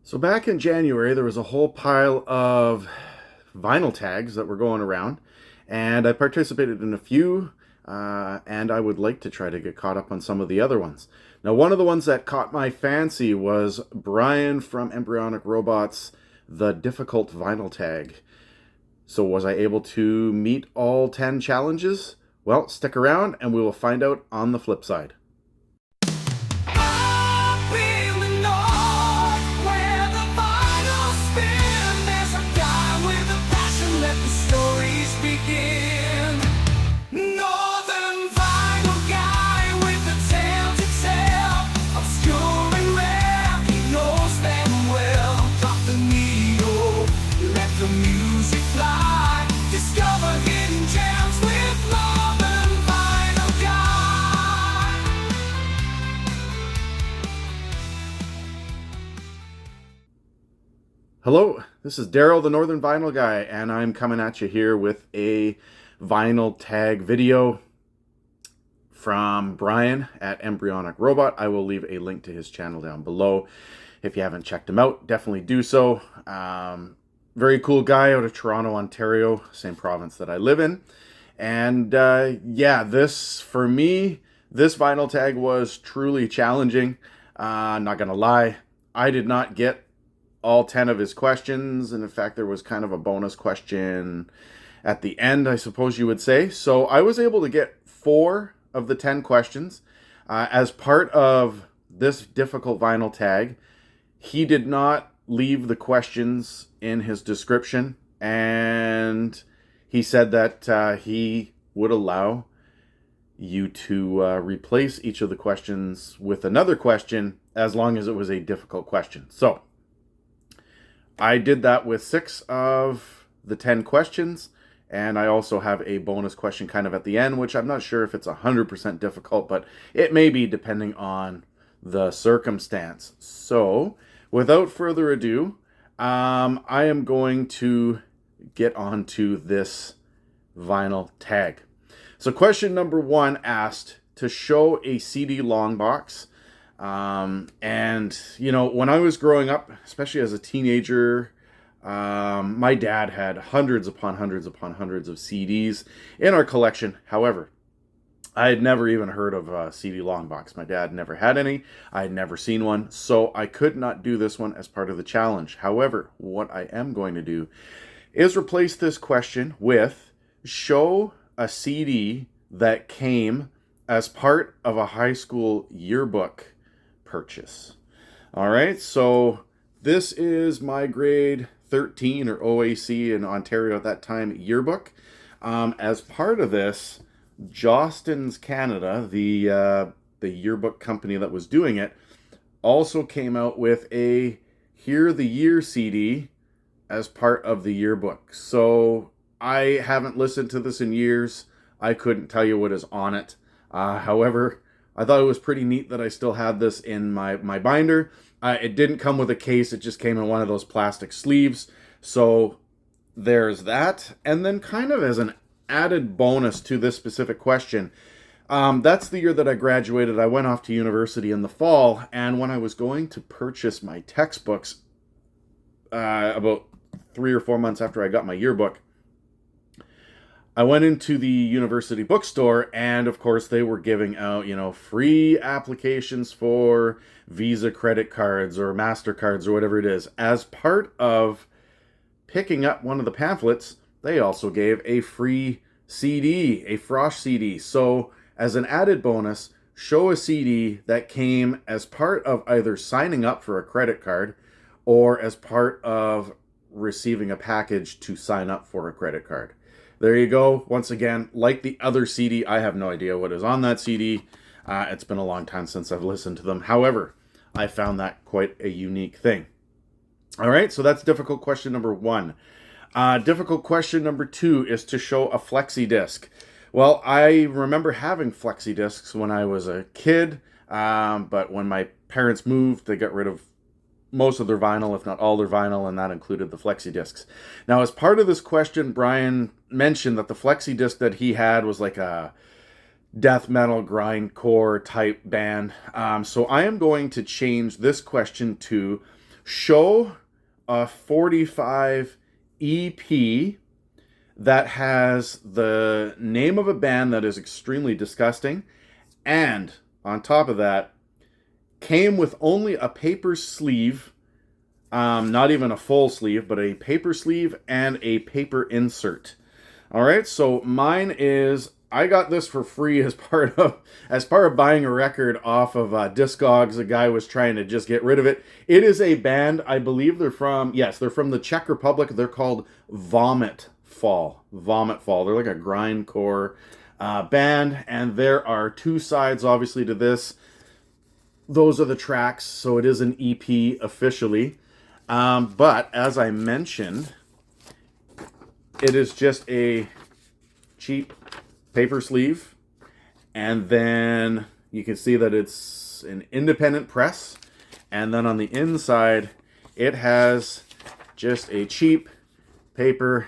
So back in January, there was a whole pile of vinyl tags that were going around, and I participated in a few, and I would like to try to get caught up on some of the other ones. Now, one of the ones that caught my fancy was Bryan from Embryonic Robot's The Difficult Vinyl Tag. So was I able to meet all 10 challenges? Well, stick around and we will find out on the flip side. Hello, this is Daryl, the Northern Vinyl Guy, and I'm coming at you here with a vinyl tag video from Bryan at Embryonic Robot. I will leave a link to his channel down below. If you haven't checked him out, definitely do so. Very cool guy out of Toronto, Ontario, same province that I live in. And yeah, for me, this vinyl tag was truly challenging. Not gonna lie, I did not get all 10 of his questions, and in fact there was kind of a bonus question at the end, I suppose you would say. So I was able to get 4 of the 10 questions. As part of this difficult vinyl tag, he did not leave the questions in his description, and he said that he would allow you to replace each of the questions with another question as long as it was a difficult question. So I did that with 6 of the 10 questions, and I also have a bonus question kind of at the end, which I'm not sure if it's 100% difficult, but it may be depending on the circumstance. So, without further ado, I am going to get onto this vinyl tag. So question number 1 asked to show a CD long box. And you know, when I was growing up, especially as a teenager, my dad had hundreds upon hundreds upon hundreds of CDs in our collection. However, I had never even heard of a CD long box. My dad never had any. I had never seen one, so I could not do this one as part of the challenge. However, what I am going to do is replace this question with show a CD that came as part of a high school yearbook purchase. All right, so this is my grade 13 or OAC in Ontario at that time yearbook. As part of this, Jostens Canada, the yearbook company that was doing it, also came out with a Hear the Year CD as part of the yearbook. So I haven't listened to this in years. I couldn't tell you what is on it. However, I thought it was pretty neat that I still had this in my binder. It didn't come with a case. It just came in one of those plastic sleeves. So there's that. And then kind of as an added bonus to this specific question, that's the year that I graduated. I went off to university in the fall. And when I was going to purchase my textbooks, about 3 or 4 months after I got my yearbook, I went into the university bookstore, and of course they were giving out, free applications for Visa credit cards or MasterCards or whatever it is. As part of picking up one of the pamphlets, they also gave a free CD, a Frosh CD. So as an added bonus, show a CD that came as part of either signing up for a credit card or as part of receiving a package to sign up for a credit card. There you go. Once again, like the other CD, I have no idea what is on that CD. It's been a long time since I've listened to them. However, I found that quite a unique thing. All right, so that's difficult question number 1. Difficult question number 2 is to show a flexi disc. Well, I remember having flexi discs when I was a kid, but when my parents moved, they got rid of most of their vinyl, if not all their vinyl, and that included the flexi discs. Now, as part of this question, Bryan mentioned that the flexi disc that he had was like a death metal grindcore type band. So I am going to change this question to show a 45 EP that has the name of a band that is extremely disgusting, and on top of that, came with only a paper sleeve, not even a full sleeve, but a paper sleeve and a paper insert. All right, so mine is, I got this for free as part of buying a record off of Discogs. A guy was trying to just get rid of it. It is a band, I believe they're from the Czech Republic. They're called Vomit Fall. Vomit Fall. They're like a grindcore band, and there are two sides, obviously, to this. Those are the tracks, so it is an EP officially. But as I mentioned, it is just a cheap paper sleeve, and then you can see that it's an independent press, and then on the inside it has just a cheap paper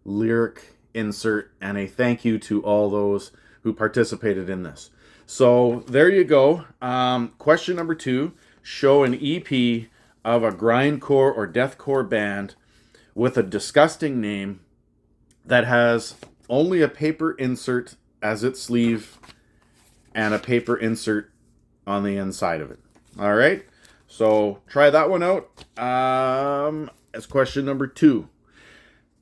lyric insert and a thank you to all those who participated in this. So there you go. Question number 2, show an EP of a grindcore or deathcore band with a disgusting name that has only a paper insert as its sleeve and a paper insert on the inside of it. All right, so try that one out as question number 2.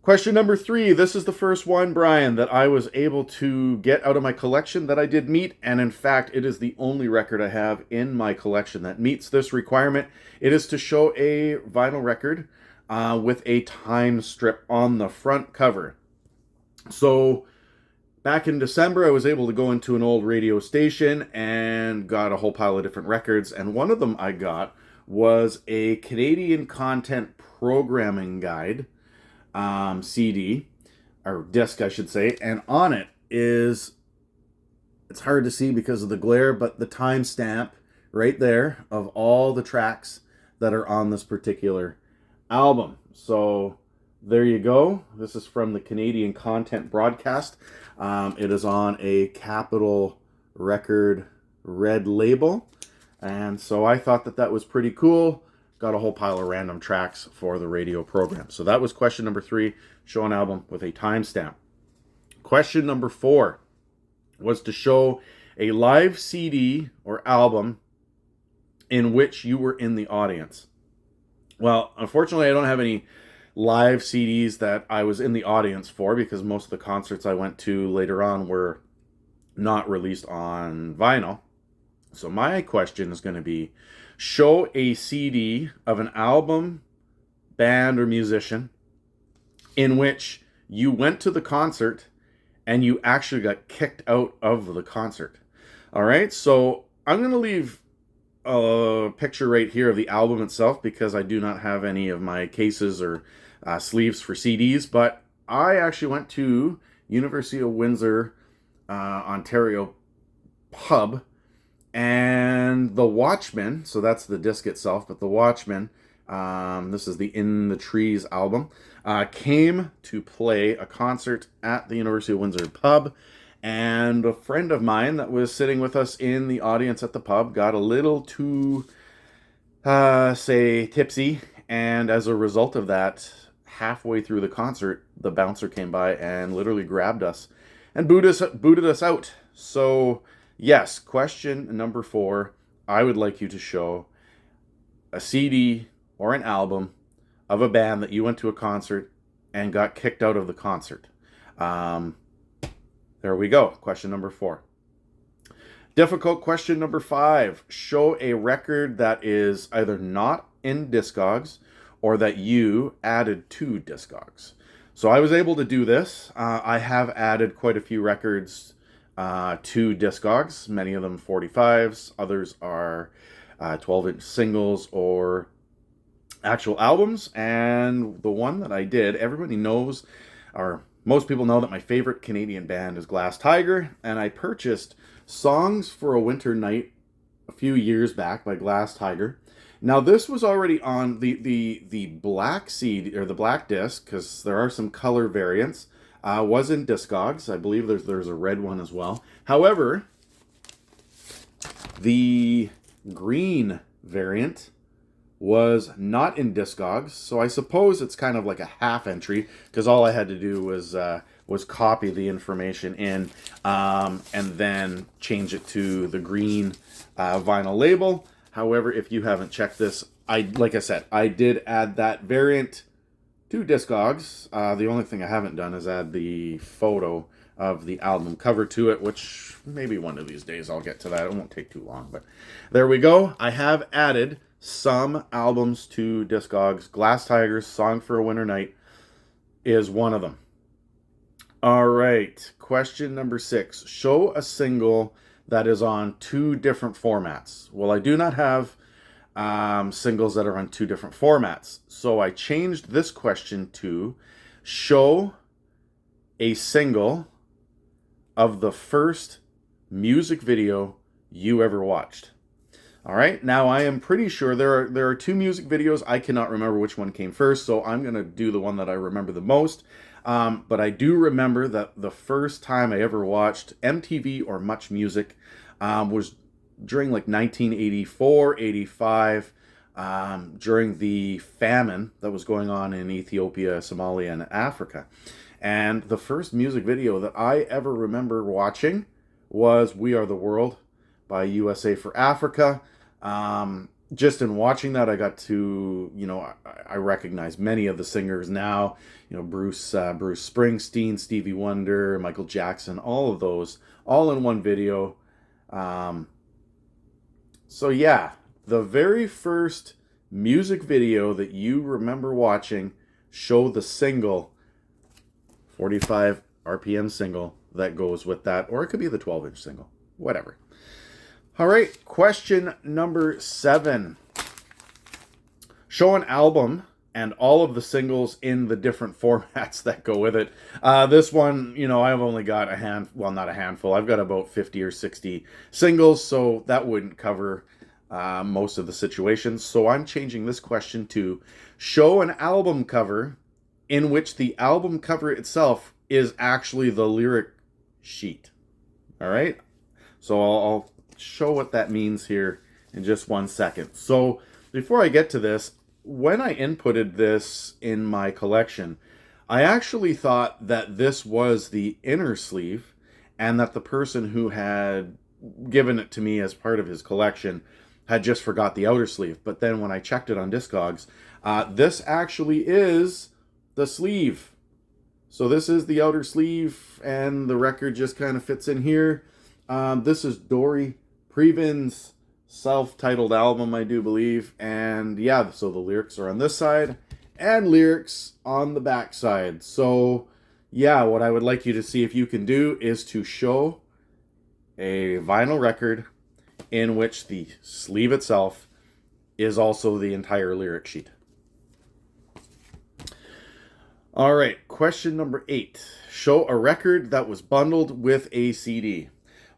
Question number 3, this is the first one, Bryan, that I was able to get out of my collection that I did meet, and in fact, it is the only record I have in my collection that meets this requirement. It is to show a vinyl record with a time strip on the front cover. So back in December, I was able to go into an old radio station and got a whole pile of different records, and one of them I got was a Canadian Content Programming Guide CD, or disc I should say, and on it is, it's hard to see because of the glare, but the timestamp right there of all the tracks that are on this particular album. So there you go. This is from the Canadian Content Broadcast. It is on a Capitol Record red label, and so I thought that that was pretty cool. Got a whole pile of random tracks for the radio program. So that was question number 3, show an album with a timestamp. Question number 4 was to show a live CD or album in which you were in the audience. Well, unfortunately, I don't have any live CDs that I was in the audience for, because most of the concerts I went to later on were not released on vinyl. So my question is going to be, show a CD of an album, band, or musician in which you went to the concert and you actually got kicked out of the concert. All right, so I'm going to leave a picture right here of the album itself because I do not have any of my cases or sleeves for CDs, but I actually went to University of Windsor, Ontario pub, and the Watchmen, so that's the disc itself, but the Watchmen, this is the In the Trees album, came to play a concert at the University of Windsor pub, and a friend of mine that was sitting with us in the audience at the pub got a little too, tipsy, and as a result of that, halfway through the concert, the bouncer came by and literally grabbed us and booted us out. So yes, question number 4, I would like you to show a CD or an album of a band that you went to a concert and got kicked out of the concert. There we go, question number 4. Difficult question number 5, show a record that is either not in Discogs or that you added to Discogs. So I was able to do this. I have added quite a few records to Discogs, many of them 45s, others are 12-inch singles or actual albums, and the one that I did, everybody knows, or most people know, that my favorite Canadian band is Glass Tiger, and I purchased Songs for a Winter Night a few years back by Glass Tiger. Now this was already on the black CD, or the black disc, because there are some color variants. Was in Discogs. I believe there's a red one as well. However, the green variant was not in Discogs, so I suppose it's kind of like a half entry, because all I had to do was copy the information in, and then change it to the green vinyl label. However, if you haven't checked this, like I said, I did add that variant to Discogs. The only thing I haven't done is add the photo of the album cover to it, which maybe one of these days I'll get to that. It won't take too long, but there we go. I have added some albums to Discogs. Glass Tigers, Song for a Winter Night is one of them. All right, question number 6. Show a single that is on 2 different formats. Well, I do not have singles that are on 2 different formats. So I changed this question to show a single of the first music video you ever watched. All right, now I am pretty sure there are 2 music videos. I cannot remember which one came first, so I'm going to do the one that I remember the most. But I do remember that the first time I ever watched MTV or Much Music was during like 1984, 85, during the famine that was going on in Ethiopia, Somalia, and Africa. And the first music video that I ever remember watching was We Are the World by USA for Africa. Just in watching that, I got to, I recognize many of the singers now, Bruce Springsteen, Stevie Wonder, Michael Jackson, all of those, all in one video. So yeah, the very first music video that you remember watching, show the single, 45 RPM single that goes with that, or it could be the 12-inch single, whatever. All right, question number 7. Show an album and all of the singles in the different formats that go with it. This one, I've only got not a handful. I've got about 50 or 60 singles, so that wouldn't cover most of the situations. So I'm changing this question to show an album cover in which the album cover itself is actually the lyric sheet. All right, so I'll show what that means here in just one second. So before I get to this, when I inputted this in my collection, I actually thought that this was the inner sleeve and that the person who had given it to me as part of his collection had just forgot the outer sleeve. But then when I checked it on Discogs, this actually is the sleeve. So this is the outer sleeve and the record just kind of fits in here. This is Dory Previn's self-titled album, I do believe. And yeah, so the lyrics are on this side and lyrics on the back side. So yeah, what I would like you to see if you can do is to show a vinyl record in which the sleeve itself is also the entire lyric sheet. All right, question number 8. Show a record that was bundled with a CD.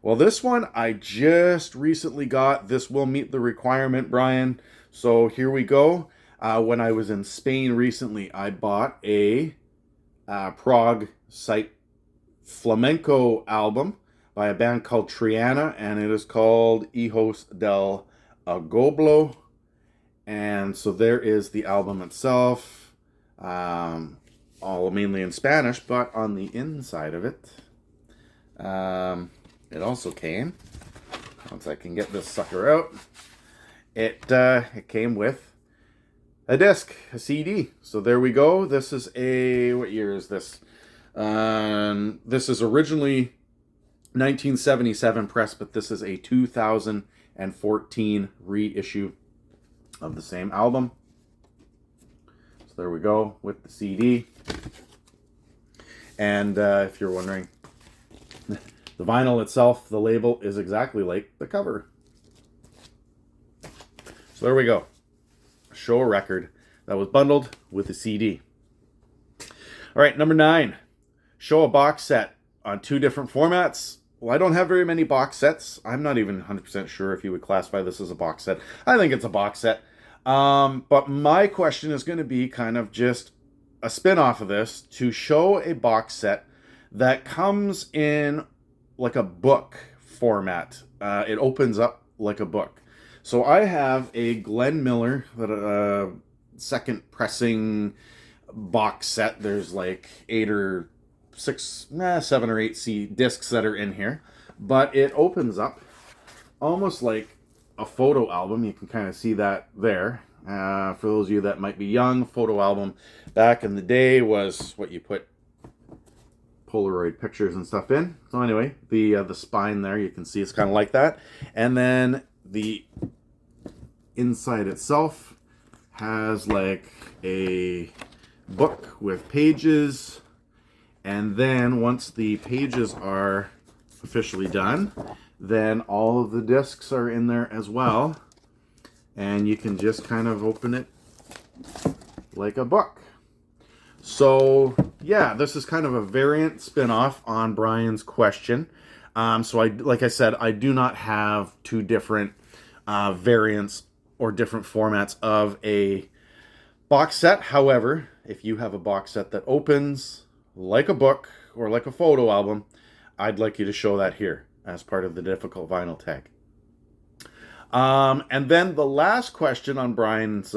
Well, this one I just recently got. This will meet the requirement, Bryan. So here we go. When I was in Spain recently, I bought a Prague site flamenco album by a band called Triana, and it is called Hijos del Agoblo. And so there is the album itself, all mainly in Spanish, but on the inside of it, it also came, once I can get this sucker out, it came with a disc, a CD. So there we go. This is what year is this? This is originally 1977 press, but this is a 2014 reissue of the same album. So there we go with the CD. And if you're wondering, the vinyl itself, the label is exactly like the cover. So there we go. Show a record that was bundled with a CD. All right, number 9. Show a box set on 2 different formats. Well, I don't have very many box sets. I'm not even 100% sure if you would classify this as a box set. I think it's a box set. But my question is going to be kind of just a spin-off of this, to show a box set that comes in like a book format. It opens up like a book. So I have a Glenn Miller second pressing box set. There's like 7 or 8 discs that are in here, but it opens up almost like a photo album. You can kind of see that there. For those of you that might be young, photo album back in the day was what you put Polaroid pictures and stuff in. So anyway, the spine there, you can see it's kind of like that. And then the inside itself has like a book with pages. And then once the pages are officially done, then all of the discs are in there as well. And you can just kind of open it like a book. So yeah, this is kind of a variant spin-off on Brian's question. Like I said, I do not have 2 different variants or different formats of a box set. However, if you have a box set that opens like a book or like a photo album, I'd like you to show that here as part of the difficult vinyl tag. And then the last question on Brian's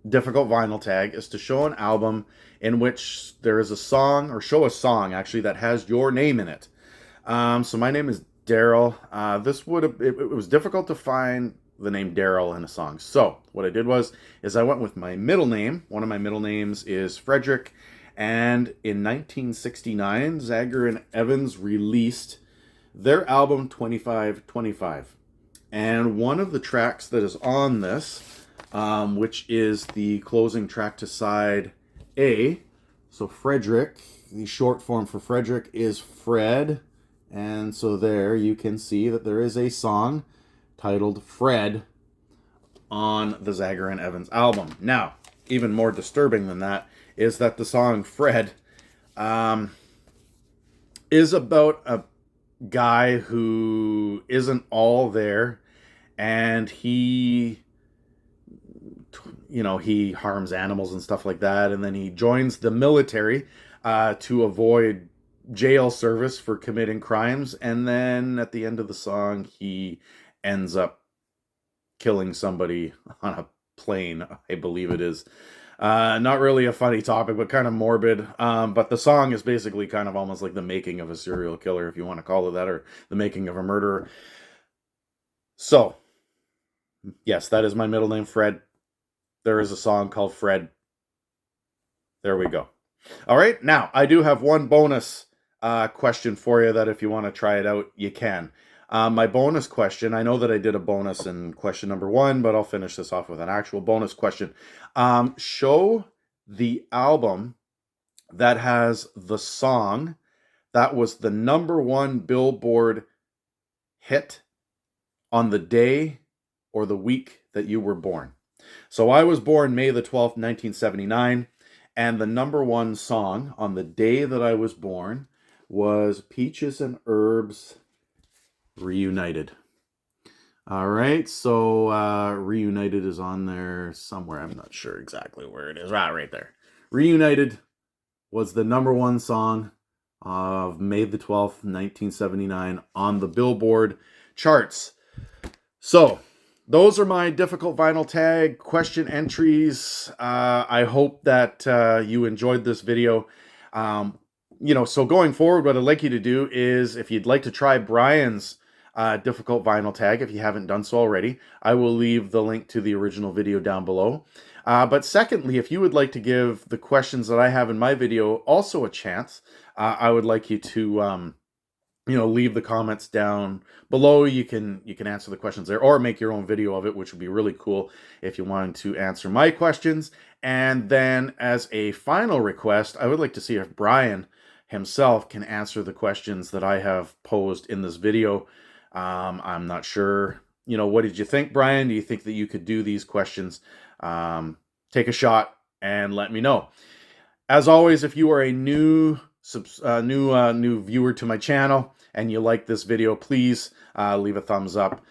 difficult vinyl tag is to show an album in which there is a song, or show a song actually, that has your name in it. So my name is Daryl. It was difficult to find the name Daryl in a song. So what I did is I went with my middle name. One of my middle names is Frederick. And in 1969, Zager and Evans released their album 2525. And one of the tracks that is on this, which is the closing track to side A. So Frederick, the short form for Frederick is Fred. And so there you can see that there is a song titled Fred on the Zager and Evans album. Now, even more disturbing than that is that the song Fred is about a guy who isn't all there, and he harms animals and stuff like that, and then he joins the military to avoid jail service for committing crimes, and then at the end of the song he ends up killing somebody on a plane, I believe it is. Not really a funny topic, but kind of morbid. But the song is basically kind of almost like the making of a serial killer, if you want to call it that, or the making of a murderer. So, yes, that is my middle name, Fred. There is a song called Fred. There we go. All right, now, I do have one bonus question for you that if you want to try it out, you can. My bonus question, I know that I did a bonus in question number 1, but I'll finish this off with an actual bonus question. Show the album that has the song that was the #1 Billboard hit on the day or the week that you were born. So I was born May the 12th, 1979, and the #1 song on the day that I was born was Peaches and Herbs Reunited. All right, so Reunited is on there somewhere. I'm not sure exactly where it is. Right there. Reunited was the #1 song of May the 12th, 1979 on the Billboard charts. So those are my difficult vinyl tag question entries. I hope that you enjoyed this video. So going forward, what I'd like you to do is, if you'd like to try Bryan's difficult vinyl tag, if you haven't done so already, I will leave the link to the original video down below. But secondly, if you would like to give the questions that I have in my video also a chance, I would like you to leave the comments down below. You can answer the questions there, or make your own video of it, which would be really cool if you wanted to answer my questions. And then as a final request, I would like to see if Bryan himself can answer the questions that I have posed in this video. I'm not sure, what did you think, Bryan? Do you think that you could do these questions? Take a shot and let me know. As always, if you are a new viewer to my channel and you like this video, please leave a thumbs up,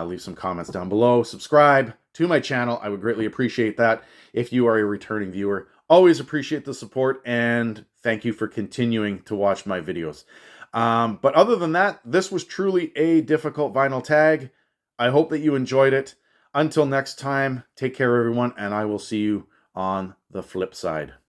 leave some comments down below, subscribe to my channel. I would greatly appreciate that. If you are a returning viewer, always appreciate the support, and thank you for continuing to watch my videos. But other than that, this was truly a difficult vinyl tag. I hope that you enjoyed it. Until next time, take care, everyone, and I will see you on the flip side.